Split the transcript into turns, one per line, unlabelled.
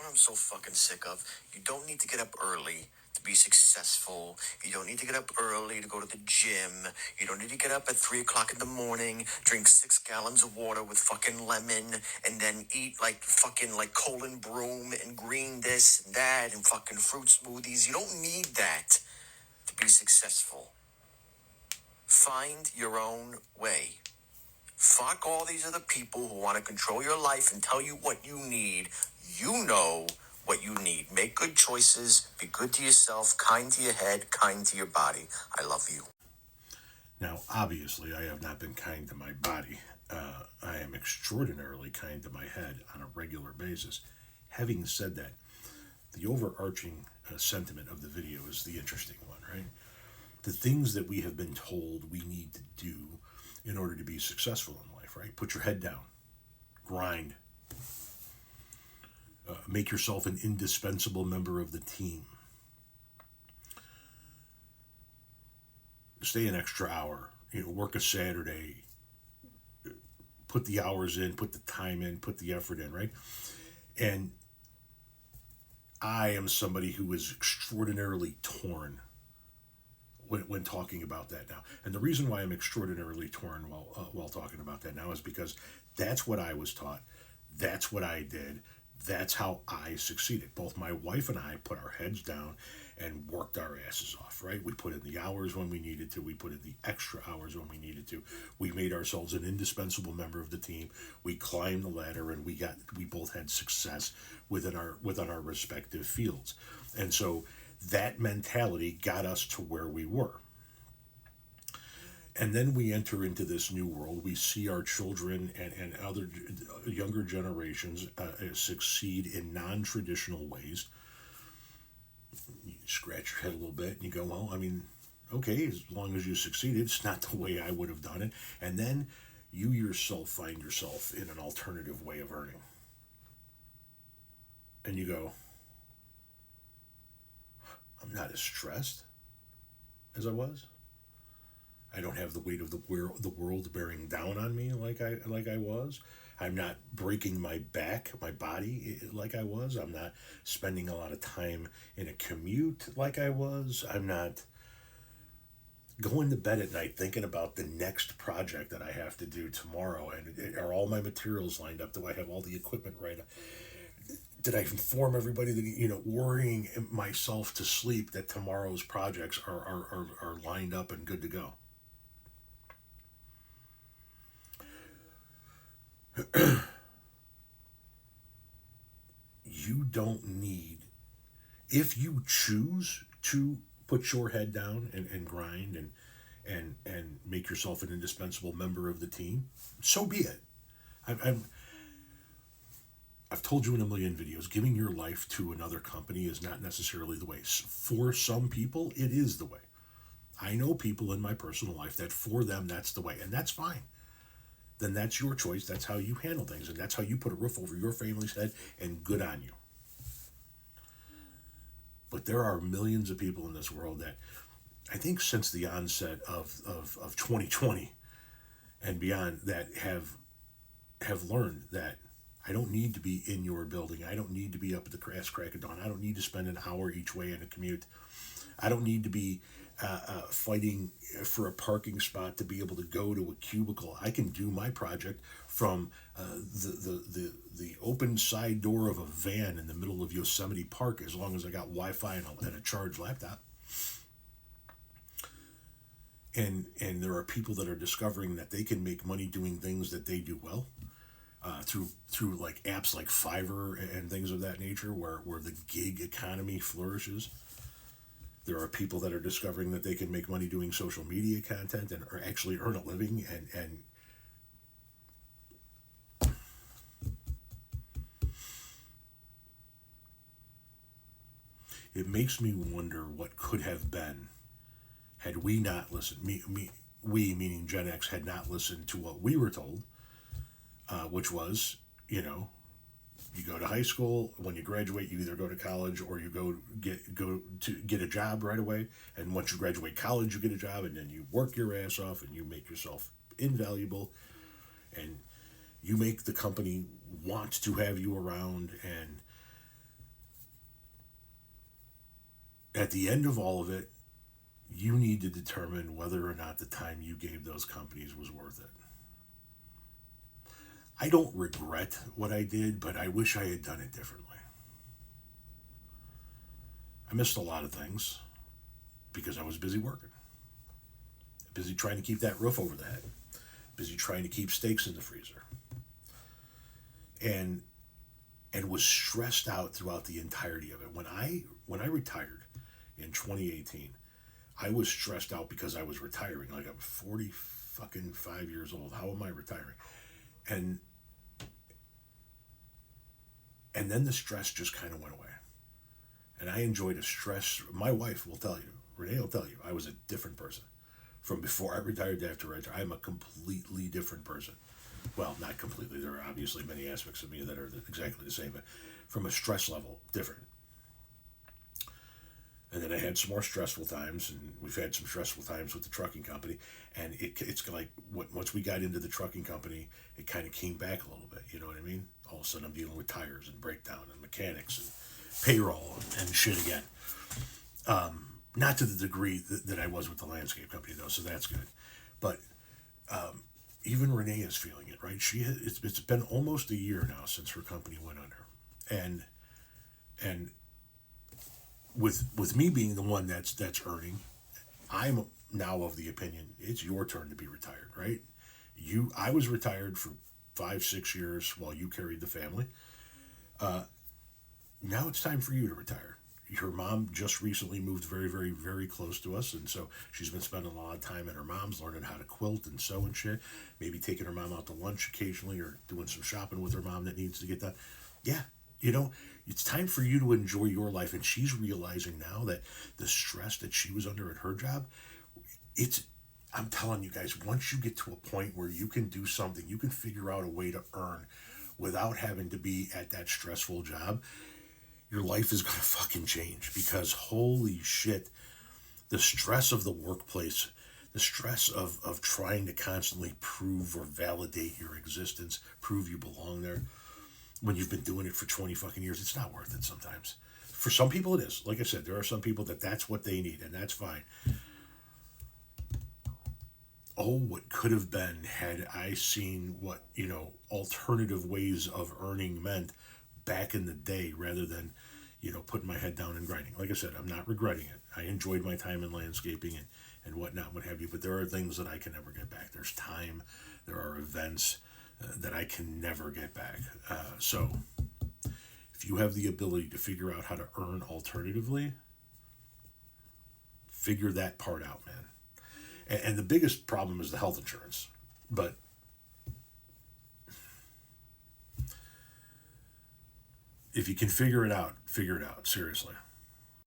I'm so fucking sick of? You don't need to get up early to be successful. You don't need to get up early to go to the gym. You don't need to get up at 3 o'clock in the morning, drink 6 gallons of water with fucking lemon, and then eat like fucking like colon broom and green this and that and fucking fruit smoothies. You don't need that to be successful. Find your own way. Fuck all these other people who want to control your life and tell you what you need. You know what you need. Make good choices. Be good to yourself, kind to your head, kind to your body. I love you.
Now, obviously, I have not been kind to my body. I am extraordinarily kind to my head on a regular basis. Having said that, the overarching sentiment of the video is the interesting one, right? The things that we have been told we need to do in order to be successful in life, right? Put your head down, grind, make yourself an indispensable member of the team, stay an extra hour, work a Saturday, put the hours in, put the time in, put the effort in, right? And I am somebody who is extraordinarily torn when talking about that now. And the reason why I'm extraordinarily torn while talking about that now is because that's what I was taught. That's what I did. That's how I succeeded. Both my wife and I put our heads down and worked our asses off, right? We put in the hours when we needed to. We put in the extra hours when we needed to. We made ourselves an indispensable member of the team. We climbed the ladder, and we both had success within our respective fields. And so that mentality got us to where we were. And then we enter into this new world. We see our children and other younger generations succeed in non-traditional ways. You scratch your head a little bit and you go, well, I mean, okay, as long as you succeeded, it's not the way I would have done it. And then you yourself find yourself in an alternative way of earning. And you go, I'm not as stressed as I was. I don't have the weight of the world bearing down on me like I was. I'm not breaking my back, my body like I was. I'm not spending a lot of time in a commute like I was. I'm not going to bed at night thinking about the next project that I have to do tomorrow. And are all my materials lined up? Do I have all the equipment right? Did I inform everybody that, worrying myself to sleep that tomorrow's projects are lined up and good to go? You don't need, if you choose to put your head down and grind and make yourself an indispensable member of the team, so be it. I've told you in a million videos, giving your life to another company is not necessarily the way. For some people, it is the way. I know people in my personal life that for them, that's the way, and that's fine. Then that's your choice. That's how you handle things, and that's how you put a roof over your family's head, and good on you. But there are millions of people in this world that, I think since the onset of 2020 and beyond, that have learned that I don't need to be in your building. I don't need to be up at the crack of dawn. I don't need to spend an hour each way in a commute. I don't need to be fighting for a parking spot to be able to go to a cubicle. I can do my project from the open side door of a van in the middle of Yosemite Park, as long as I got Wi-Fi and a charged laptop. And there are people that are discovering that they can make money doing things that they do well. Through like apps like Fiverr and things of that nature, where the gig economy flourishes. There are people that are discovering that they can make money doing social media content and or actually earn a living, and it makes me wonder what could have been had we not listened. We meaning Gen X had not listened to what we were told, which was, you go to high school. When you graduate, you either go to college or you go to get a job right away. And once you graduate college, you get a job, and then you work your ass off, and you make yourself invaluable, and you make the company want to have you around, and at the end of all of it, you need to determine whether or not the time you gave those companies was worth it. I don't regret what I did, but I wish I had done it differently. I missed a lot of things because I was busy working, busy trying to keep that roof over the head, busy trying to keep steaks in the freezer, and was stressed out throughout the entirety of it. When I retired in 2018, I was stressed out because I was retiring. Like, I'm 40 fucking 5 years old. How am I retiring? And then the stress just kind of went away. And I enjoyed a stress. My wife will tell you, Renee will tell you, I was a different person from before I retired to after I retired. I'm a completely different person. Well, not completely. There are obviously many aspects of me that are exactly the same, but from a stress level, different. And then I had some more stressful times, and we've had some stressful times with the trucking company. And it's like, once we got into the trucking company, it kind of came back a little bit. You know what I mean? All of a sudden, I'm dealing with tires and breakdown and mechanics and payroll and shit again. Not to the degree that I was with the landscape company, though, so that's good. But even Renee is feeling it, right? It's been almost a year now since her company went under, and with me being the one that's earning, I'm now of the opinion it's your turn to be retired, right? I was retired for 5-6 years while you carried the family. Now it's time for you to retire. Her mom just recently moved very, very, very close to us, and so she's been spending a lot of time at her mom's, learning how to quilt and sew and shit. Maybe taking her mom out to lunch occasionally, or doing some shopping with her mom that needs to get done. Yeah, it's time for you to enjoy your life, and she's realizing now that the stress that she was under at her job, I'm telling you guys, once you get to a point where you can do something, you can figure out a way to earn without having to be at that stressful job, your life is going to fucking change. Because holy shit, the stress of the workplace, the stress of trying to constantly prove or validate your existence, prove you belong there, when you've been doing it for 20 fucking years, it's not worth it sometimes. For some people it is. Like I said, there are some people that's what they need, and that's fine. Oh, what could have been had I seen what, alternative ways of earning meant back in the day, rather than, putting my head down and grinding. Like I said, I'm not regretting it. I enjoyed my time in landscaping and whatnot, what have you, but there are things that I can never get back. There's time, there are events that I can never get back. So if you have the ability to figure out how to earn alternatively, figure that part out, man. And the biggest problem is the health insurance. But if you can figure it out, seriously.